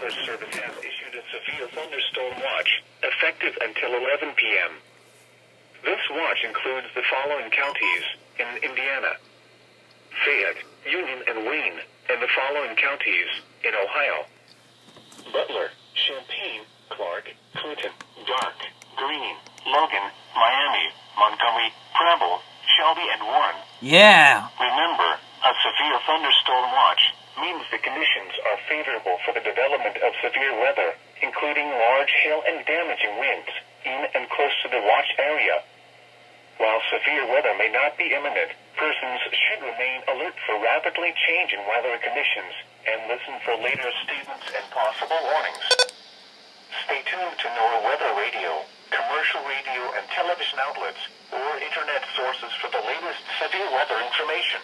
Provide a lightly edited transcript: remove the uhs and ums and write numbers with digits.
Weather Service has issued a severe thunderstorm watch, effective until 11 p.m. This watch includes the following counties in Indiana: Fayette, Union, and Wayne, and the following counties in Ohio: Butler, Champaign, Clark, Clinton, Dark, Greene, Logan, Miami, Montgomery, Preble, Shelby, and Warren. Yeah. Remember, a severe thunderstorm watch means the conditions are favorable for the development of severe weather, including large hail and damaging winds in and close to the watch area. While severe weather may not be imminent, persons should remain alert for rapidly changing weather conditions and listen for later statements and possible warnings. Stay tuned to NOAA weather radio, commercial radio and television outlets, or internet sources for the latest severe weather information.